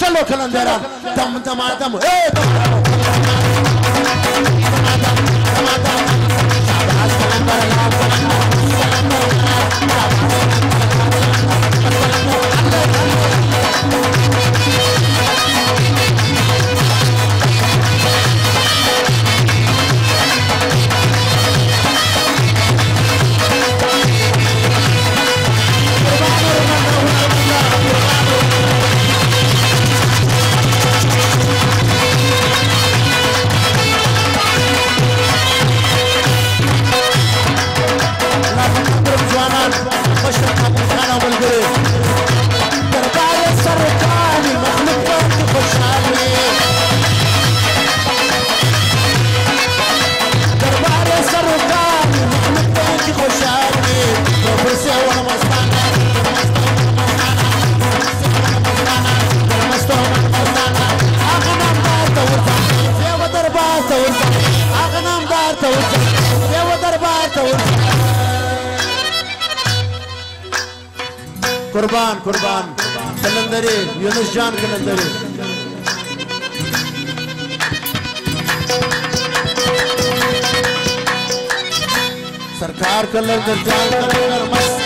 चलो कलंदरा दम दमादम कुर्बान कुर्बान कलंदरी यूनुस जान कलंदरी सरकार कलंदर जान कलंदर मस्त